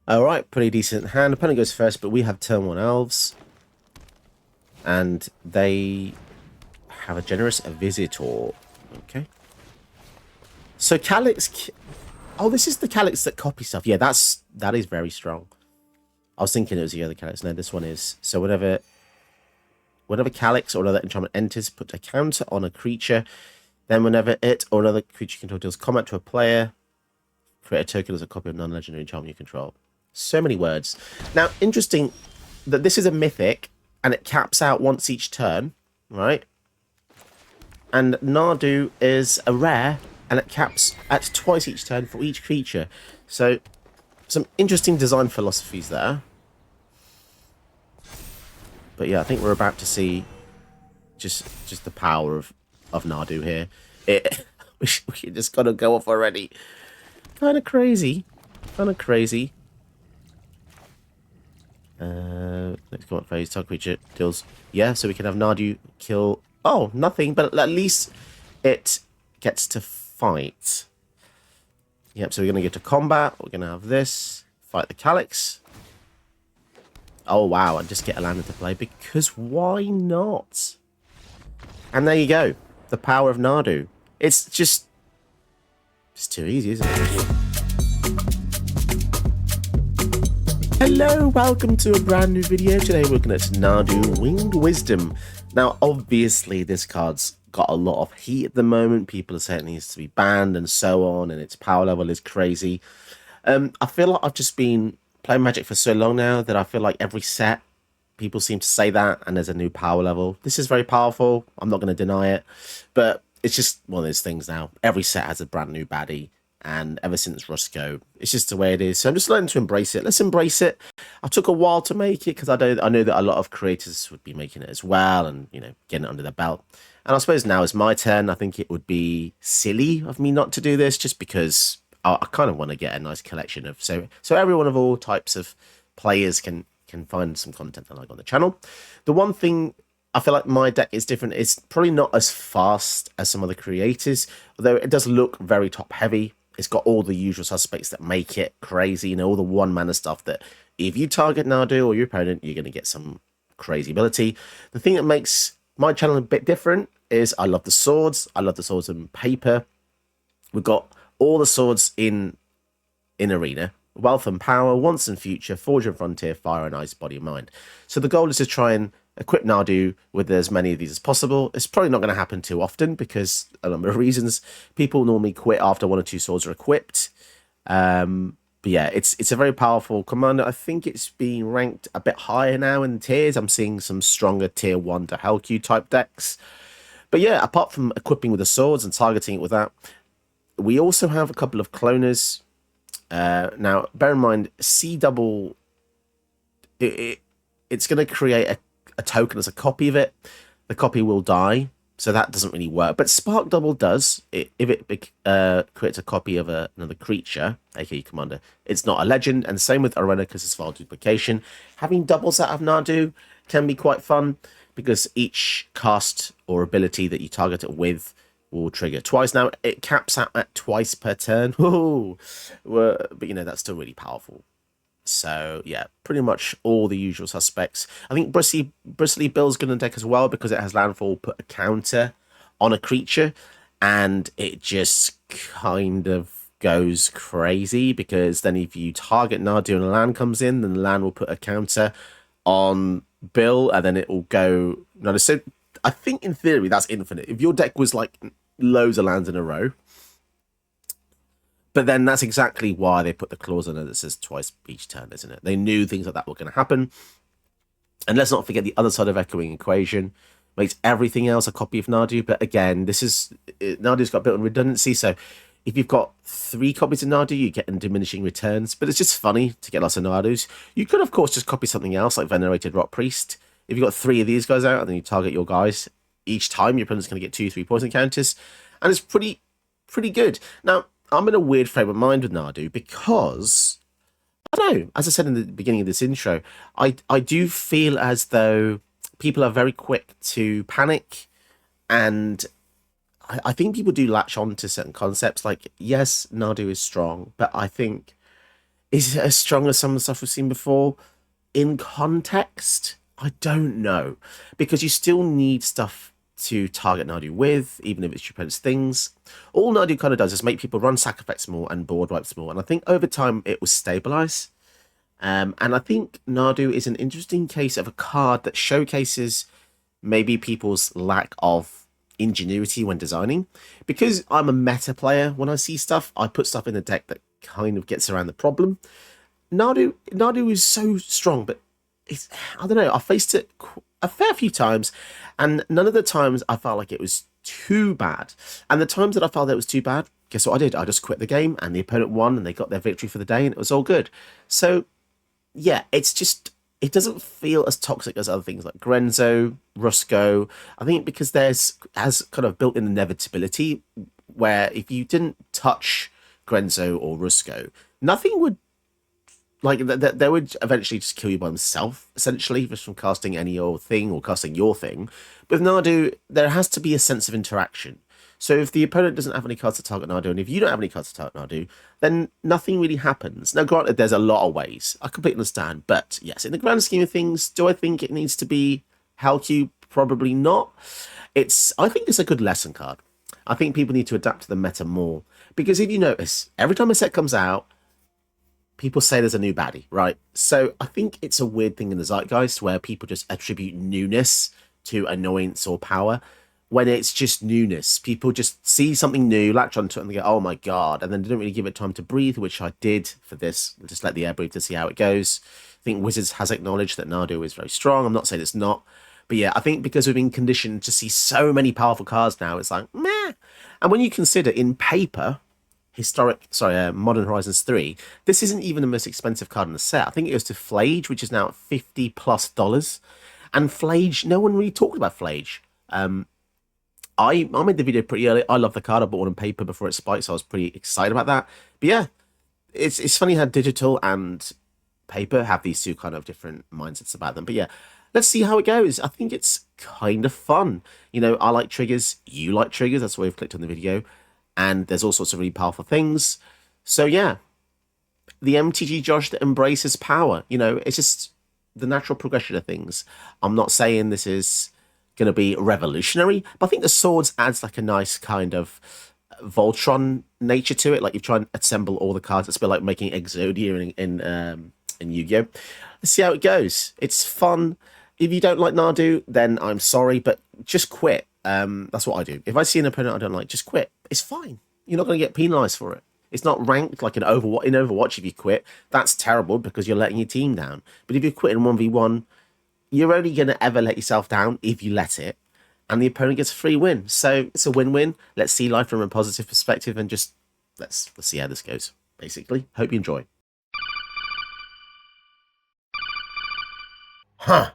Alright, pretty decent hand. Opponent goes first, but we have turn 1 elves. And they have a generous visitor. Okay. So Calyx... Oh, this is the Calyx that copy stuff. Yeah, that is very strong. I was thinking it was the other Calyx. No, this one is. So whenever Calyx or another enchantment enters, put a counter on a creature. Then whenever it or another creature control deals combat to a player, create a token as a copy of non-legendary enchantment you control. So many words. Now, interesting that this is a mythic, and it caps out once each turn, right? And Nadu is a rare, and it caps at twice each turn for each creature. So, some interesting design philosophies there. But yeah, I think we're about to see just the power of Nadu here. We just gotta go off already. Kind of crazy. Kind of crazy. Next combat phase, target creature deals. Yeah, so we can have Nadu kill. Oh, nothing, but at least it gets to fight. Yep, so we're going to get to combat. We're going to have this. Fight the Calyx. Oh, wow, and just get a land into play, because why not? And there you go. The power of Nadu. It's just... It's too easy, isn't it? Hello, welcome to a brand new video. Today we're looking at Nadu Winged Wisdom. Now, obviously, this card's got a lot of heat at the moment. People are saying it needs to be banned and so on, and its power level is crazy. I feel like I've just been playing Magic for so long now that I feel like every set, people seem to say that, and there's a new power level. This is very powerful. I'm not going to deny it, but it's just one of those things now. Every set has a brand new baddie. And ever since Roscoe, it's just the way it is. So I'm just learning to embrace it. Let's embrace it. I took a while to make it because I know that a lot of creators would be making it as well, and getting it under their belt. And I suppose now is my turn. I think it would be silly of me not to do this, just because I kind of want to get a nice collection of so everyone of all types of players can find some content I like on the channel. The one thing I feel like my deck is different. It's probably not as fast as some other creators, although it does look very top heavy. It's got all the usual suspects that make it crazy, all the one mana stuff that if you target Nadu or your opponent, you're going to get some crazy ability. The thing that makes my channel a bit different is I love the swords. I love the swords in paper. We've got all the swords in Arena. Wealth and Power, Once and Future, Forge and Frontier, Fire and Ice, Body and Mind. So the goal is to try and equip Nadu with as many of these as possible. It's probably not going to happen too often because a number of reasons. People normally quit after 1 or 2 swords are equipped. But yeah, it's a very powerful commander. I think it's being ranked a bit higher now in tiers. I'm seeing some stronger tier 1 to Hellq type decks. But yeah, apart from equipping with the swords and targeting it with that, we also have a couple of cloners. Now, bear in mind, C double, it's going to create a token as a copy of it. The copy will die, so that doesn't really work. But Spark Double does. If it creates a copy of another creature, aka commander, it's not a legend. And same with Arena because it's file duplication. Having doubles out of Nadu can be quite fun because each cast or ability that you target it with will trigger twice. Now, it caps out at twice per turn. Ooh, but that's still really powerful. So, yeah, pretty much all the usual suspects. I think Bristly Bill's going to deck as well because it has landfall, put a counter on a creature, and it just kind of goes crazy because then if you target Nadu and a land comes in, then the land will put a counter on Bill, and then it will go... No, so I think in theory that's infinite. If your deck was like loads of lands in a row, but then that's exactly why they put the clause in it that says twice each turn, isn't it? They knew things like that were going to happen. And let's not forget the other side of echoing equation makes everything else a copy of Nadu. But again, Nadu's got built-in redundancy. So if you've got 3 copies of Nadu, you get in diminishing returns. But it's just funny to get lots of Nadus. You could, of course, just copy something else like Venerated Rock Priest. If you've got 3 of these guys out and then you target your guys, each time your opponent's going to get 2-3 poison counters. And it's pretty good. Now, I'm in a weird frame of mind with Nadu because, I don't know, as I said in the beginning of this intro, I do feel as though people are very quick to panic, and I think people do latch on to certain concepts. Like, yes, Nadu is strong, but I think Is it as strong as some of the stuff we've seen before? In context, I don't know. Because you still need stuff to target Nadu with, even if it's your opponent's things. All Nadu kind of does is make people run sack effects more and board wipes more. And I think over time it will stabilize. And I think Nadu is an interesting case of a card that showcases maybe people's lack of ingenuity when designing. Because I'm a meta player, when I see stuff, I put stuff in the deck that kind of gets around the problem. Nadu is so strong, but it's, I don't know, I faced it a fair few times, and none of the times I felt like it was too bad. And the times that I felt that it was too bad, guess what I did? I just quit the game, and the opponent won, and they got their victory for the day, and it was all good. So, yeah, it's just, it doesn't feel as toxic as other things like Grenzo, Rusco. I think because has kind of built-in inevitability, where if you didn't touch Grenzo or Rusco, nothing would, like, they would eventually just kill you by themselves, essentially, just from casting any old thing or casting your thing. With Nadu, there has to be a sense of interaction. So if the opponent doesn't have any cards to target Nadu, and if you don't have any cards to target Nadu, then nothing really happens. Now, granted, there's a lot of ways. I completely understand. But yes, in the grand scheme of things, do I think it needs to be Hell Cube? Probably not. I think it's a good lesson card. I think people need to adapt to the meta more. Because if you notice, every time a set comes out, people say there's a new baddie, right? So I think it's a weird thing in the zeitgeist where people just attribute newness to annoyance or power when it's just newness. People just see something new, latch onto it, and they go, oh my god, and then they don't really give it time to breathe, which I did for this. Just let the air breathe to see how it goes. I think Wizards has acknowledged that Nadu is very strong. I'm not saying it's not. But yeah, I think because we've been conditioned to see so many powerful cards now, it's like, meh. And when you consider in paper, Modern Horizons 3, this isn't even the most expensive card in the set. I think it goes to Flage, which is now at $50+. And Flage, no one really talked about Flage. I made the video pretty early. I love the card. I bought one on paper before it spiked, so I was pretty excited about that. But yeah, it's funny how digital and paper have these two kind of different mindsets about them. But yeah, let's see how it goes. I think it's kind of fun. You know, I like triggers. You like triggers. That's why we've clicked on the video. And there's all sorts of really powerful things. So yeah, the MTG Josh that embraces power. You know, it's just the natural progression of things. I'm not saying this is going to be revolutionary, but I think the swords adds like a nice kind of Voltron nature to it. Like you try and assemble all the cards. It's a bit like making Exodia in Yu-Gi-Oh! Let's see how it goes. It's fun. If you don't like Nadu, then I'm sorry, but just quit. That's what I do. If I see an opponent I don't like, just quit. It's fine. You're not going to get penalized for it. It's not ranked like in Overwatch. If you quit, that's terrible because you're letting your team down. But if you quit in 1v1, you're only going to ever let yourself down if you let it, and the opponent gets a free win. So it's a win-win. Let's see life from a positive perspective, and just let's see how this goes. Basically, hope you enjoy. Huh.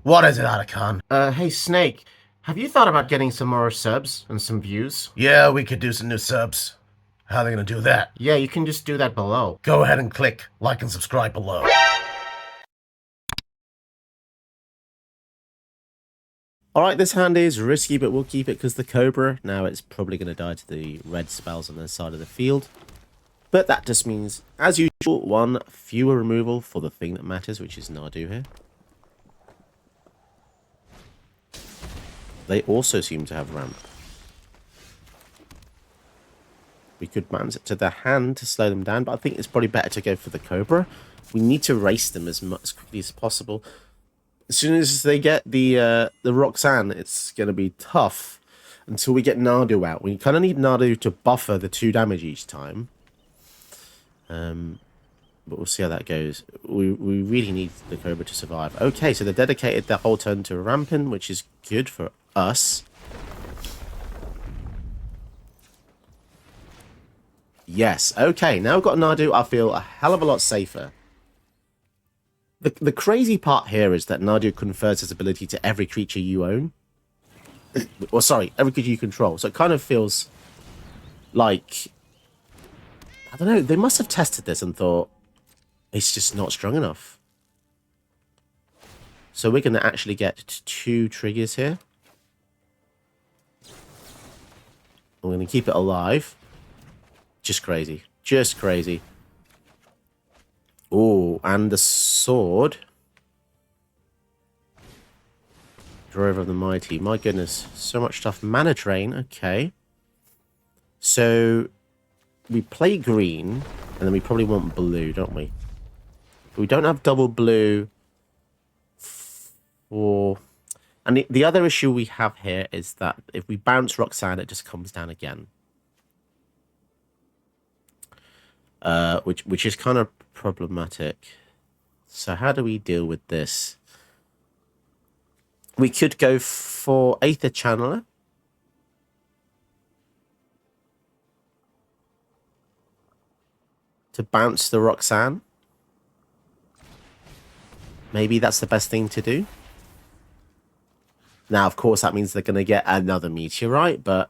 What is it, Otacon? Hey Snake, have you thought about getting some more subs and some views? Yeah, we could do some new subs. How are they gonna do that? Yeah, you can just do that below. Go ahead and click like and subscribe below. Alright, this hand is risky, but we'll keep it because the Cobra, now it's probably going to die to the red spells on the side of the field. But that just means, as usual, one fewer removal for the thing that matters, which is Nadu here. They also seem to have ramp. We could manage it to the hand to slow them down, but I think it's probably better to go for the Cobra. We need to race them as quickly as possible. As soon as they get the Roxanne, it's going to be tough until we get Nadu out. We kind of need Nadu to buffer the 2 damage each time. But we'll see how that goes. We really need the Cobra to survive. Okay, so they dedicated their whole turn to Rampin, which is good for us. Yes, okay, now we've got Nadu, I feel a hell of a lot safer. The crazy part here is that Nadu confers his ability to every creature you own. Or sorry, every creature you control. So it kind of feels like, I don't know, they must have tested this and thought, it's just not strong enough. So we're going to actually get 2 triggers here. I'm going to keep it alive. Just crazy. Just crazy. Oh, and the sword. Driver of the Mighty. My goodness. So much stuff. Mana Drain. Okay. So, we play green, and then we probably want blue, don't we? But we don't have double blue for... And the other issue we have here is that if we bounce Roxanne, it just comes down again. Which is kind of problematic. So how do we deal with this? We could go for Aether Channeler. To bounce the Roxanne. Maybe that's the best thing to do. Now, of course, that means they're going to get another meteorite, but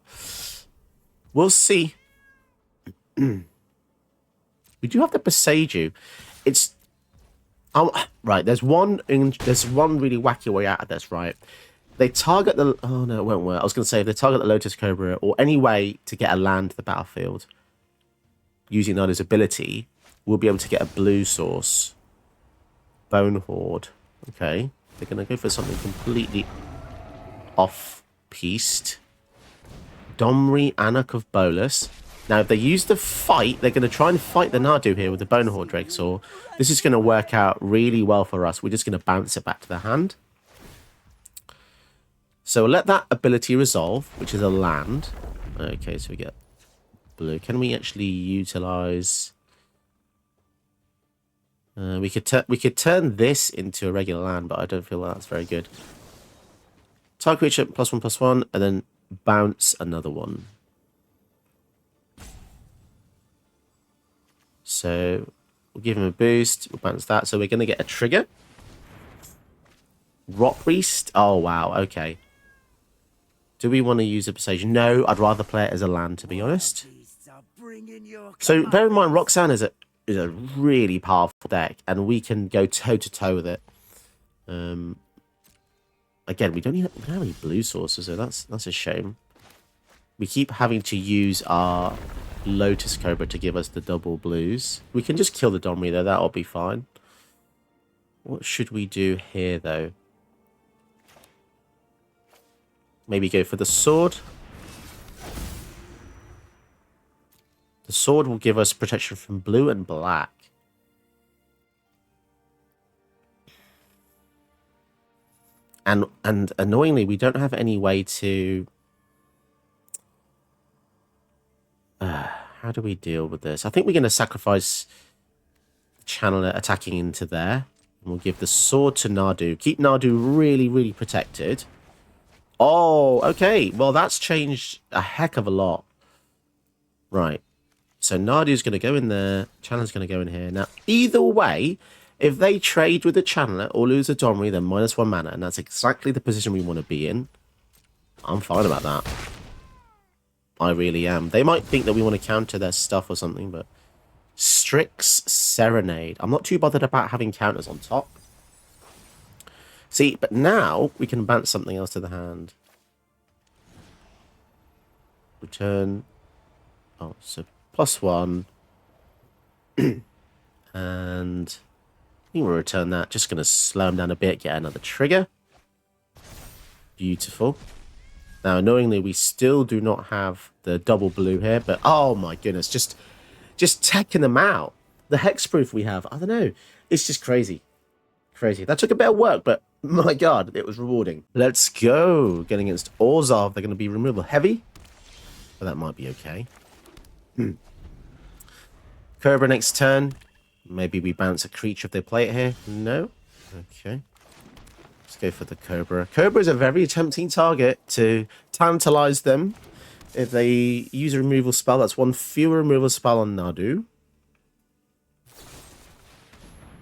we'll see. We do have to presage you. It's right. There's one really wacky way out of this. Right, they target the. Oh no, it won't work. I was going to say if they target the Lotus Cobra or any way to get a land to the battlefield using Nadu's ability, we'll be able to get a blue source. Bone Horde. Okay, they're going to go for something completely off-piste. Domri, Anak of Bolus. Now, if they use the fight, they're going to try and fight the Nadu here with the Bone Horde Drakesaw. This is going to work out really well for us. We're just going to bounce it back to the hand. So we'll let that ability resolve, which is a land. Okay, so we get blue. Can we actually utilize... we could turn this into a regular land, but I don't feel that's very good. Target creature +1/+1, and then bounce another one. So we'll give him a boost. We'll bounce that. So we're going to get a trigger. Rot Priest. Oh wow. Okay. Do we want to use a precision? No, I'd rather play it as a land, to be honest. So bear in mind, Roxanne is a really powerful deck, and we can go toe to toe with it. Again, we don't have any blue sources, so that's a shame. We keep having to use our Lotus Cobra to give us the double blues. We can just kill the Domri though, that'll be fine. What should we do here though? Maybe go for the sword. The sword will give us protection from blue and black. And annoyingly, we don't have any way to... how do we deal with this? I think we're going to sacrifice the Channeler attacking into there. And we'll give the sword to Nadu. Keep Nadu really, really protected. Oh, okay. Well, that's changed a heck of a lot. Right. So Nadu's going to go in there. Channeler's going to go in here. Now, either way... If they trade with the Channeler or lose a Domri, then -1 mana, and that's exactly the position we want to be in. I'm fine about that. I really am. They might think that we want to counter their stuff or something, but... Strix Serenade. I'm not too bothered about having counters on top. See, but now we can bounce something else to the hand. Return. Oh, so +1. And... I think we'll return that. Just going to slow him down a bit, get another trigger. Beautiful. Now, annoyingly, we still do not have the double blue here, but oh my goodness, just taking them out. The hexproof we have, I don't know. It's just crazy. Crazy. That took a bit of work, but my god, it was rewarding. Let's go. Getting against Orzhov, they're going to be removal heavy. But that might be okay. Cobra next turn. Maybe we bounce a creature if they play it here. No? Okay. Let's go for the Cobra. Cobra is a very tempting target to tantalize them. If they use a removal spell, that's one fewer removal spell on Nadu.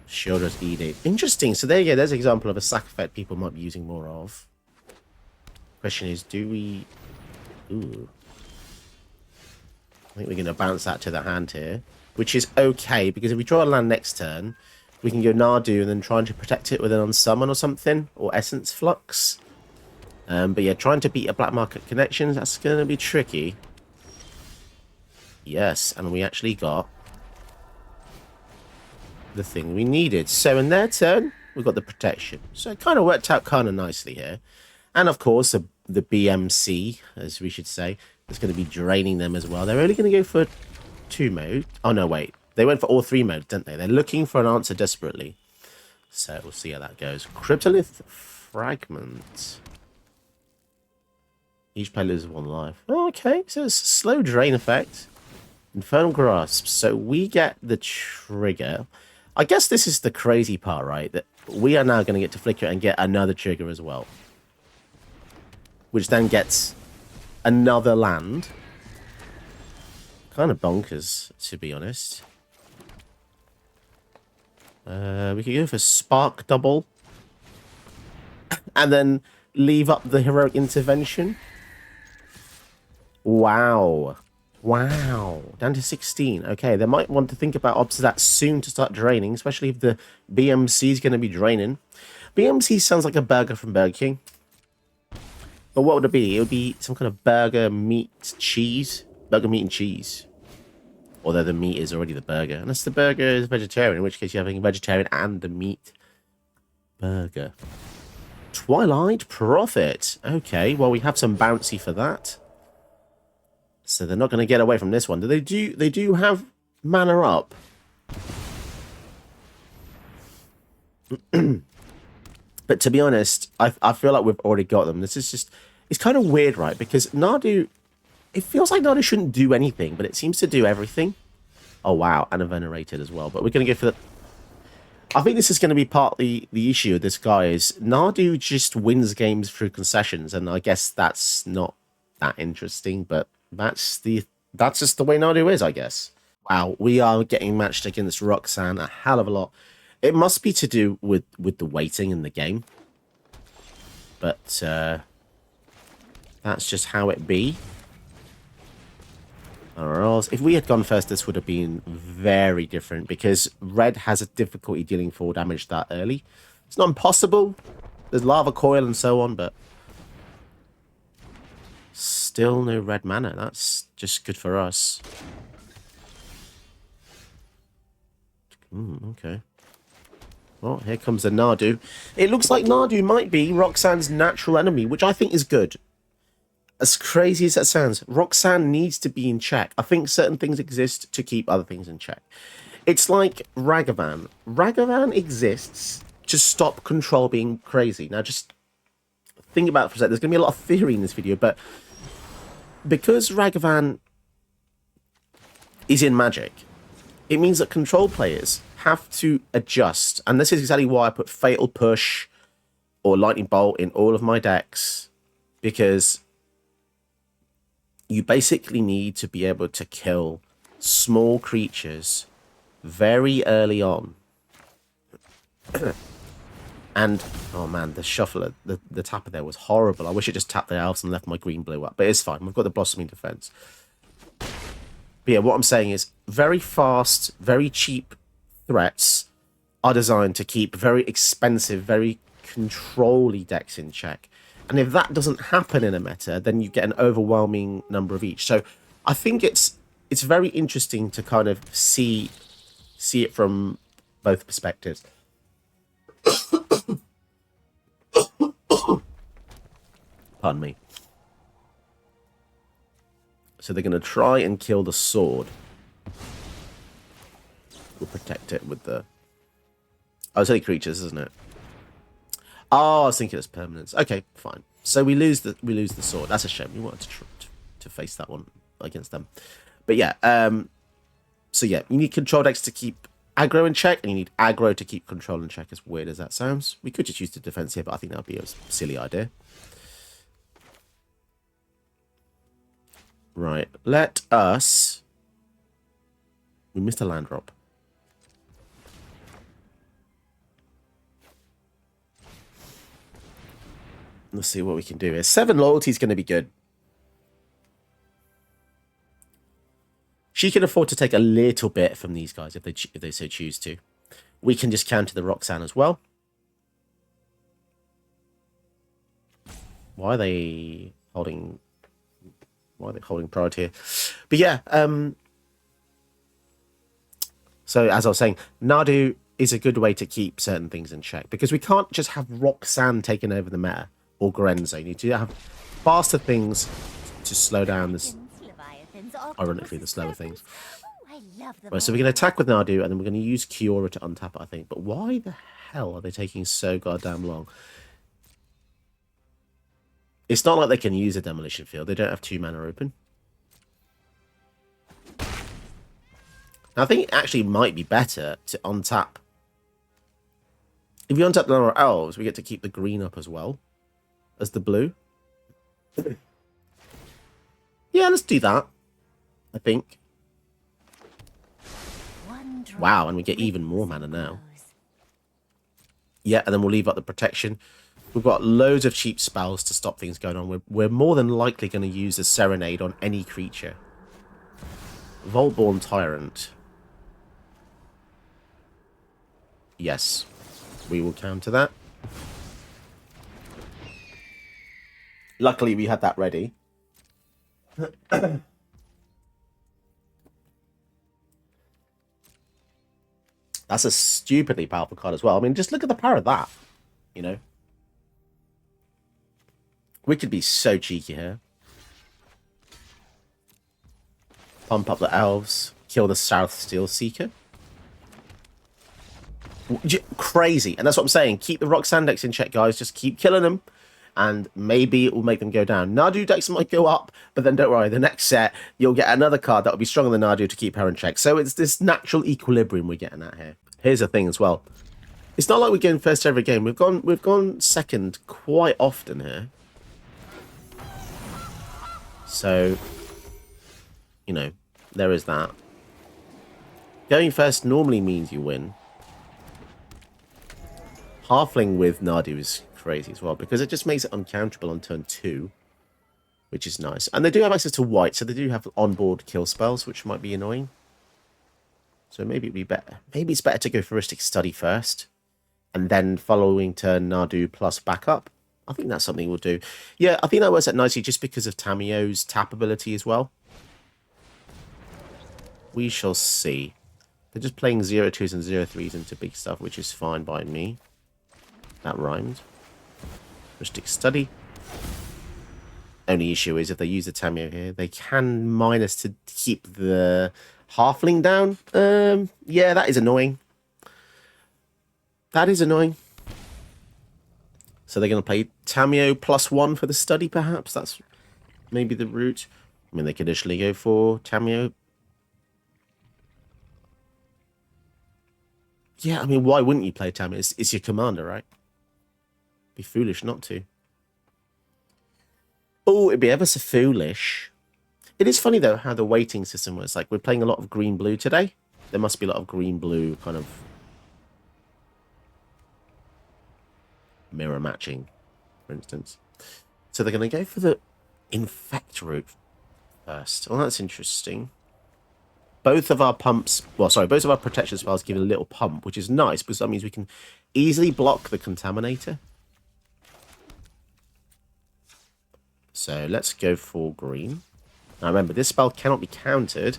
Shield's Edict. Interesting. So there you go. There's an example of a sack effect people might be using more of. Question is, do we... Ooh. I think we're going to bounce that to the hand here. Which is okay, because if we draw a land next turn, we can go Nadu and then trying to protect it with an Unsummon or something, or Essence Flux. But yeah, trying to beat a Black Market Connections, that's going to be tricky. Yes, and we actually got the thing we needed. So in their turn, we got the protection. So it kind of worked out kind of nicely here. And of course, the BMC, as we should say, is going to be draining them as well. They're only going to go for 2 mode. Oh, no, wait. They went for all 3 modes, didn't they? They're looking for an answer desperately. So we'll see how that goes. Cryptolith Fragment. Each player loses 1 life. Oh, okay, so it's a slow drain effect. Infernal Grasp. So we get the trigger. I guess this is the crazy part, right? That we are now going to get to flicker and get another trigger as well. Which then gets another land. Kind of bonkers, to be honest. We could go for Spark Double. And then leave up the Heroic Intervention. Wow. Wow. Down to 16. Okay, they might want to think about opts that soon to start draining, especially if the BMC is going to be draining. BMC sounds like a burger from Burger King. But what would it be? It would be some kind of burger, meat, cheese. Burger, meat, and cheese. Although the meat is already the burger. Unless the burger is vegetarian, in which case you're having a vegetarian and the meat burger. Twilight Prophet. Okay, well, we have some bouncy for that. So they're not going to get away from this one. They do have mana up. But to be honest, I feel like we've already got them. This is just... It's kind of weird, right? Because Nadu... It feels like Nadu shouldn't do anything, but it seems to do everything. Oh, wow. And a Venerated as well. But we're going to go for the... I think this is going to be partly the issue with this guy is Nadu just wins games through concessions. And I guess that's not that interesting, but that's just the way Nadu is, I guess. Wow, we are getting matched against Roxanne a hell of a lot. It must be to do with the weighting in the game. But that's just how it be. Or else, if we had gone first, this would have been very different because Red has a difficulty dealing full damage that early. It's not impossible. There's Lava Coil and so on, but still no red mana. That's just good for us. Okay. Well, here comes a Nadu. It looks like Nadu might be Roxanne's natural enemy, which I think is good. As crazy as that sounds, Roxanne needs to be in check. I think certain things exist to keep other things in check. It's like Ragavan. Ragavan exists to stop Control being crazy. Now, just think about it for a second. There's going to be a lot of theory in this video, but because Ragavan is in Magic, it means that Control players have to adjust. And this is exactly why I put Fatal Push or Lightning Bolt in all of my decks, because you basically need to be able to kill small creatures very early on. And, oh man, the shuffler, the tapper there was horrible. I wish it just tapped the elves and left my green blue up. But it's fine. We've got the Blossoming Defense. But yeah, what I'm saying is very fast, very cheap threats are designed to keep very expensive, very control-y decks in check. And if that doesn't happen in a meta, then you get an overwhelming number of each. So I think it's very interesting to kind of see it from both perspectives. Pardon me. So they're going to try and kill the sword. We'll protect it with the... Oh, it's only creatures, isn't it? Oh, I was thinking it's permanence. Okay, fine. So we lose the sword. That's a shame. We wanted to face that one against them. But yeah, so yeah, you need control decks to keep aggro in check, and you need aggro to keep control in check, as weird as that sounds. We could just use the defense here, but I think that would be a silly idea. Right, let us... We missed a land drop. Let's see what we can do here. 7 loyalty is going to be good. She can afford to take a little bit from these guys if they so choose to. We can just counter the Roxanne as well. Why are they holding priority here? But yeah, so as I was saying, Nadu is a good way to keep certain things in check, because we can't just have Roxanne taking over the meta or Gorenzo. You need to have faster things to slow down this, ironically, the slower things. Right, so we're going to attack with Nadu, and then we're going to use Kiora to untap it, I think. But why the hell are they taking so goddamn long? It's not like they can use a demolition field. They don't have 2 mana open. Now, I think it actually might be better to untap. If you untap our elves, we get to keep the green up as well as the blue. Yeah, let's do that, I think. Wow, and we get even more mana now. Yeah, and then we'll leave up the protection. We've got loads of cheap spells to stop things going on. We're more than likely going to use a Serenade on any creature. Voltborn Tyrant. Yes, we will counter that. Luckily, we had that ready. That's a stupidly powerful card as well. I mean, just look at the power of that, you know. We could be so cheeky here. Pump up the elves. Kill the South Steel Seeker. Crazy. And that's what I'm saying. Keep the Roxanne decks in check, guys. Just keep killing them. And maybe it will make them go down. Nadu decks might go up, but then don't worry. The next set, you'll get another card that will be stronger than Nadu to keep her in check. So it's this natural equilibrium we're getting at here. Here's the thing as well. It's not like we're going first every game. We've gone second quite often here. So, you know, there is that. Going first normally means you win. Halfling with Nadu is crazy as well, because it just makes it uncounterable on turn 2, which is nice. And they do have access to white, so they do have onboard kill spells, which might be annoying. So maybe it'd be better. Maybe it's better to go for Ristic Study first, and then following turn Nadu plus backup. I think that's something we'll do. Yeah, I think that works out nicely just because of Tamio's tap ability as well. We shall see. They're just playing 0-2s and 0-3s into big stuff, which is fine by me. That rhymed. Ristic Study. Only issue is if they use the Tamio here, they can minus to keep the Halfling down. Yeah, that is annoying. That is annoying. So they're going to play Tamio +1 for the study, perhaps? That's maybe the route. I mean, they could initially go for Tamio. Yeah, I mean, why wouldn't you play Tamio? It's your commander, right? Be foolish not to. Oh, it'd be ever so foolish. It is funny, though, how the weighting system works. Like, we're playing a lot of green-blue today. There must be a lot of green-blue kind of mirror matching, for instance. So they're going to go for the infect route first. Well, that's interesting. Both of our pumps, well, sorry, both of our protection spells give a little pump, which is nice, because that means we can easily block the Contaminator. So let's go for green. Now remember, this spell cannot be countered,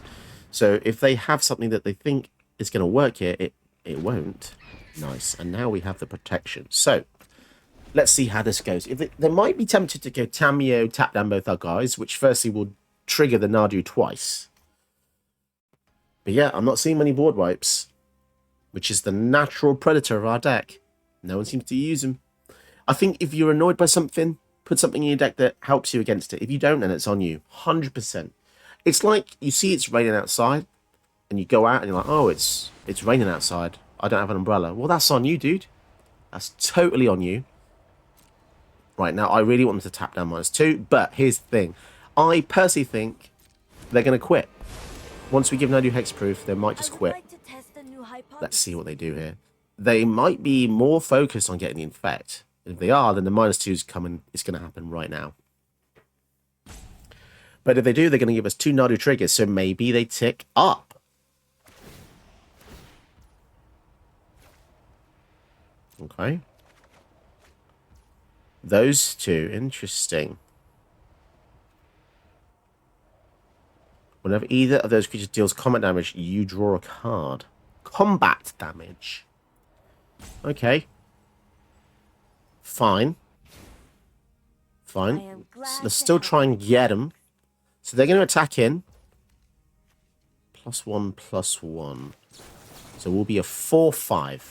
so if they have something that they think is going to work here, it won't. Nice. And now we have the protection. So let's see how this goes. They might be tempted to go Tamio, tap down both our guys, which firstly will trigger the Nadu twice. But yeah, I'm not seeing many board wipes, which is the natural predator of our deck. No one seems to use them. I think if you're annoyed by something, put something in your deck that helps you against it. If you don't, then it's on you. 100%. It's like you see it's raining outside, and you go out and you're like, oh, it's raining outside. I don't have an umbrella. Well, that's on you, dude. That's totally on you. Right, now, I really want them to tap down -2, but here's the thing. I personally think they're going to quit. Once we give Nadu hexproof, they might just quit. Let's see what they do here. They might be more focused on getting the infect. If they are, then the -2's coming. It's going to happen right now. But if they do, they're going to give us 2 Nadu triggers, so maybe they tick up. Okay. Those two, interesting. Whenever either of those creatures deals combat damage, you draw a card. Combat damage. Okay. Fine. Fine. So let's still try and get them. So they're going to attack in. +1/+1. So we'll be a 4/5.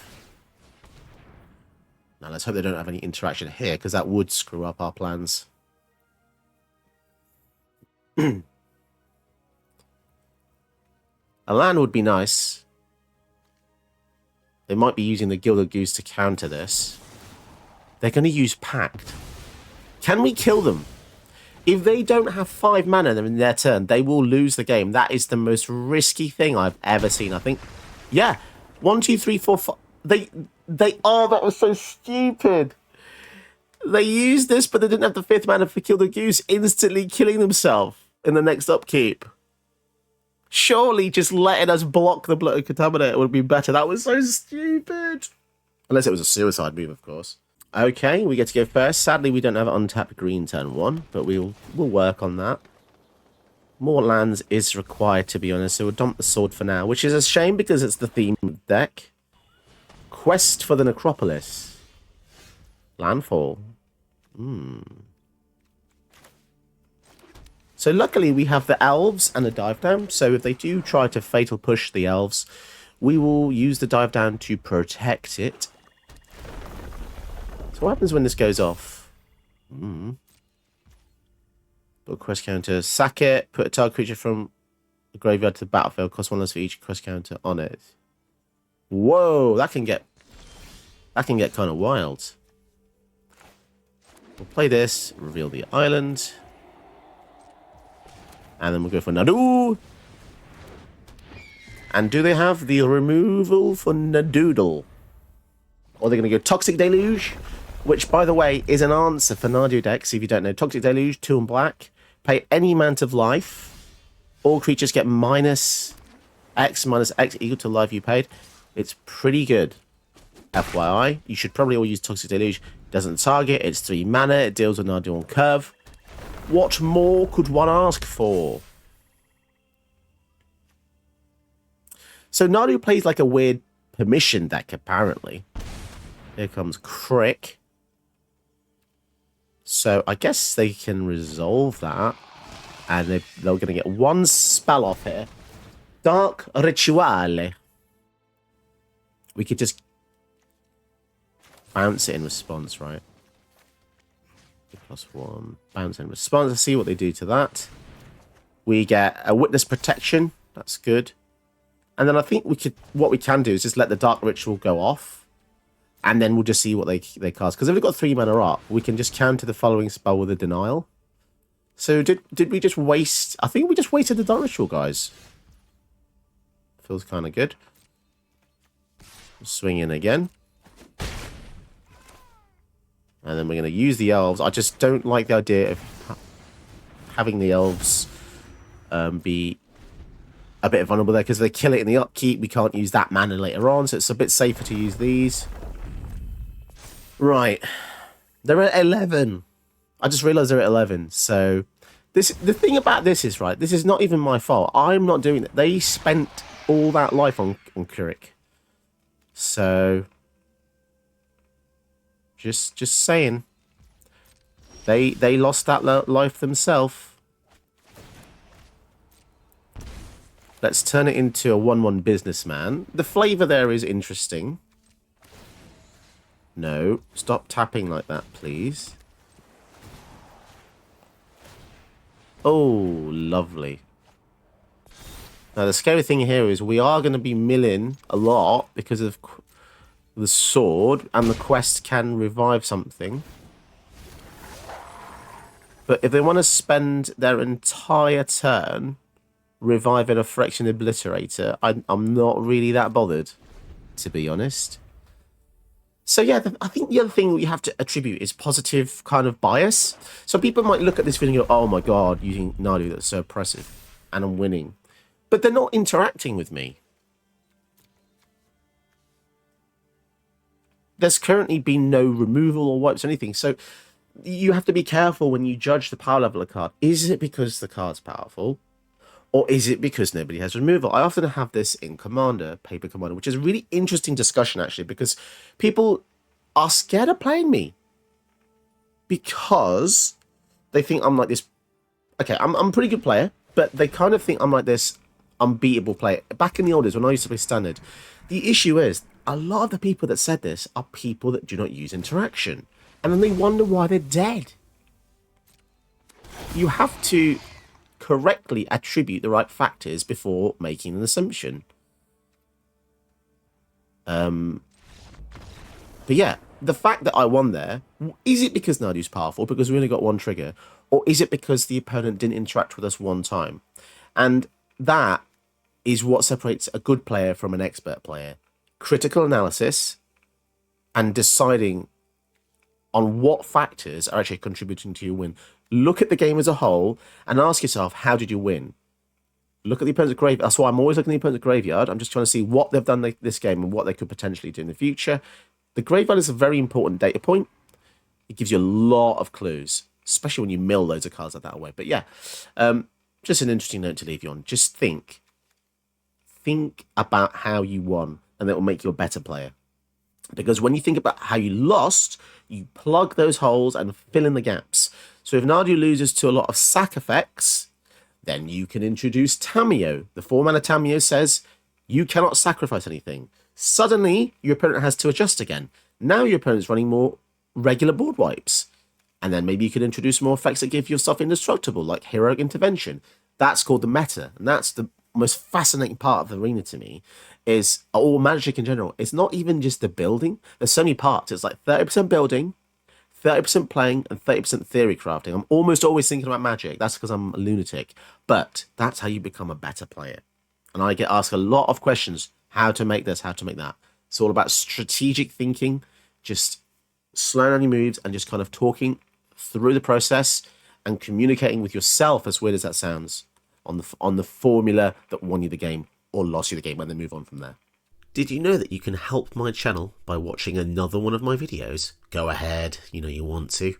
Now let's hope they don't have any interaction here, because that would screw up our plans. A land would be nice. They might be using the Gilded Goose to counter this. They're going to use Pact. Can we kill them? If they don't have 5 mana in their turn, they will lose the game. That is the most risky thing I've ever seen, I think. Yeah. 1, 2, 3, 4, 5. Oh, that was so stupid. They used this, but they didn't have the 5th mana for Kill the Goose, instantly killing themselves in the next upkeep. Surely just letting us block the Blood Contaminator would be better. That was so stupid. Unless it was a suicide move, of course. Okay, we get to go first. Sadly, we don't have untapped green turn 1, but we'll work on that. More lands is required, to be honest, so we'll dump the sword for now, which is a shame because it's the theme of the deck. Quest for the Necropolis. Landfall. So luckily we have the elves and a dive down, so if they do try to fatal push the elves, we will use the dive down to protect it. So what happens when this goes off? Put a quest counter, sack it, put a target creature from the graveyard to the battlefield, cost 1 less for each quest counter on it. Whoa, that can get kind of wild. We'll play this, reveal the island, and then we'll go for Nadu. And do they have the removal for Nadoodle? Or they're going to go Toxic Deluge, which, by the way, is an answer for Nadu decks. If you don't know, Toxic Deluge, 2 and black. Pay any amount of life. All creatures get -X equal to life you paid. It's pretty good. FYI, you should probably all use Toxic Deluge. Doesn't target, it's 3 mana, it deals with Nadu on curve. What more could one ask for? So Nadu plays like a weird permission deck, apparently. Here comes Crick. So I guess they can resolve that. And they're going to get 1 spell off here. Dark Rituale. We could just bounce it in response, right? +1. Bounce in response. Let's see what they do to that. We get a Witness Protection. That's good. And then I think what we can do is just let the Dark Ritual go off. And then we'll just see what they cast. Because if they've got 3 mana up, we can just counter the following spell with a Denial. So did we just waste... I think we just wasted the Dark Ritual, guys. Feels kind of good. Swing in again. And then we're going to use the elves. I just don't like the idea of having the elves be a bit vulnerable there. Because they kill it in the upkeep. We can't use that mana later on. So it's a bit safer to use these. Right. They're at 11. I just realised they're at 11. So the thing about this is, right, this is not even my fault. I'm not doing it. They spent all that life on Kirik. So... Just saying. They lost that life themselves. Let's turn it into a 1/1 businessman. The flavour there is interesting. No. Stop tapping like that, please. Oh, lovely. Now, the scary thing here is we are going to be milling a lot because of the sword, and the quest can revive something. But if they want to spend their entire turn reviving a Phyrexian Obliterator, I'm not really that bothered, to be honest. So yeah, I think the other thing we have to attribute is positive kind of bias. So people might look at this video and go, oh my god, using Nadu, that's so oppressive, and I'm winning. But they're not interacting with me. There's currently been no removal or wipes or anything. So you have to be careful when you judge the power level of a card. Is it because the card's powerful? Or is it because nobody has removal? I often have this in Commander, Paper Commander, which is a really interesting discussion, actually, because people are scared of playing me. Because they think I'm like this... Okay, I'm a pretty good player, but they kind of think I'm like this unbeatable player. Back in the old days, when I used to play Standard, the issue is, a lot of the people that said this are people that do not use interaction. And then they wonder why they're dead. You have to correctly attribute the right factors before making an assumption. But yeah, the fact that I won there, is it because Nadu's powerful, because we only got one trigger, or is it because the opponent didn't interact with us one time? And that is what separates a good player from an expert player. Critical analysis and deciding on what factors are actually contributing to your win. Look at the game as a whole and ask yourself, how did you win? Look at the opponent's graveyard. That's why I'm always looking at the opponent's graveyard. I'm just trying to see what they've done this game and what they could potentially do in the future. The graveyard is a very important data point. It gives you a lot of clues, especially when you mill loads of cards like that away. But yeah, just an interesting note to leave you on. Just think about how you won, and it will make you a better player. Because when you think about how you lost, you plug those holes and fill in the gaps. So if Nadu loses to a lot of sack effects, then you can introduce Tamiyo. The 4-mana Tamiyo says you cannot sacrifice anything. Suddenly, your opponent has to adjust again. Now your opponent's running more regular board wipes. And then maybe you could introduce more effects that give yourself indestructible, like Heroic Intervention. That's called the meta, and that's the most fascinating part of the arena to me, is all Magic in general. It's not even just the building. There's so many parts. It's like 30% building, 30% playing, and 30% theory crafting. I'm almost always thinking about Magic. That's because I'm a lunatic. But that's how you become a better player. And I get asked a lot of questions. How to make this, how to make that. It's all about strategic thinking, just slowing down your moves and just kind of talking through the process and communicating with yourself, as weird as that sounds, on the formula that won you the game or lost you the game, and then move on from there. Did you know that you can help my channel by watching another one of my videos? Go ahead, you know you want to.